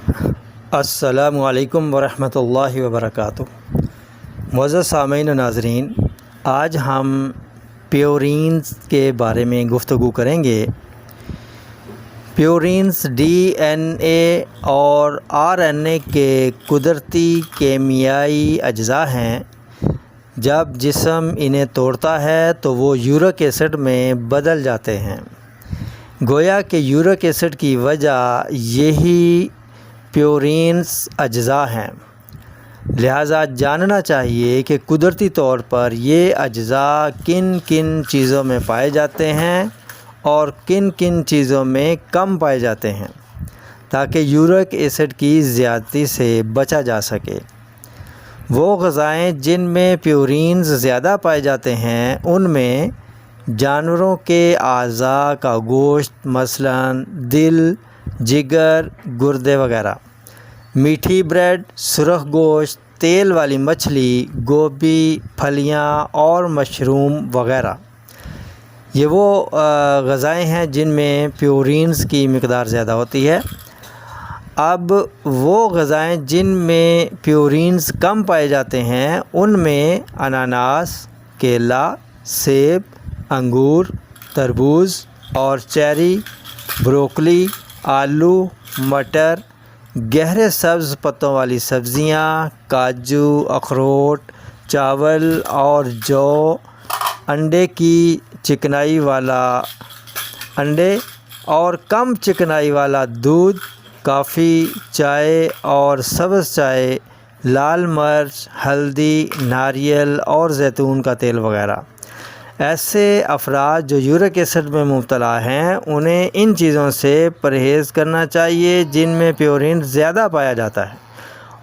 السلام علیکم ورحمۃ اللہ وبرکاتہ۔ معزز سامعین و ناظرین، آج ہم پیورینز کے بارے میں گفتگو کریں گے۔ پیورینز ڈی این اے اور آر این اے کے قدرتی کیمیائی اجزاء ہیں۔ جب جسم انہیں توڑتا ہے تو وہ یورک ایسڈ میں بدل جاتے ہیں۔ گویا کہ یورک ایسڈ کی وجہ یہی پیورینز اجزاء ہیں۔ لہٰذا جاننا چاہیے کہ قدرتی طور پر یہ اجزاء کن کن چیزوں میں پائے جاتے ہیں اور کن کن چیزوں میں کم پائے جاتے ہیں، تاکہ یورک ایسڈ کی زیادتی سے بچا جا سکے۔ وہ غذائیں جن میں پیورینز زیادہ پائے جاتے ہیں ان میں جانوروں کے اعضاء کا گوشت، مثلاً دل، جگر، گردے وغیرہ، میٹھی بریڈ، سرخ گوشت، تیل والی مچھلی، گوبھی، پھلیاں اور مشروم وغیرہ۔ یہ وہ غذائیں ہیں جن میں پیورینز کی مقدار زیادہ ہوتی ہے۔ اب وہ غذائیں جن میں پیورینز کم پائے جاتے ہیں ان میں اناناس، کیلا، سیب، انگور، تربوز اور چیری، بروکلی، آلو، مٹر، گہرے سبز پتوں والی سبزیاں، کاجو، اخروٹ، چاول اور جو، انڈے کی چکنائی والا انڈے اور کم چکنائی والا دودھ، کافی، چائے اور سبز چائے، لال مرچ، ہلدی، ناریل اور زیتون کا تیل وغیرہ۔ ایسے افراد جو یورک ایسڈ میں مبتلا ہیں انہیں ان چیزوں سے پرہیز کرنا چاہیے جن میں پیورین زیادہ پایا جاتا ہے،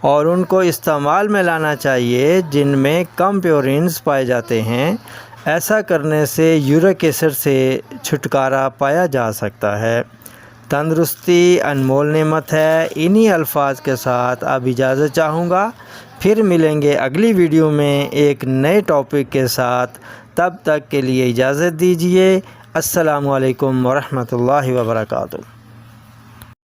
اور ان کو استعمال میں لانا چاہیے جن میں کم پیورینز پائے جاتے ہیں۔ ایسا کرنے سے یورک ایسڈ سے چھٹکارا پایا جا سکتا ہے۔ تندرستی انمول نعمت ہے۔ انہی الفاظ کے ساتھ اب اجازت چاہوں گا، پھر ملیں گے اگلی ویڈیو میں ایک نئے ٹاپک کے ساتھ۔ تب تک کے لیے اجازت دیجیے۔ السلام علیکم ورحمۃ اللہ وبرکاتہ۔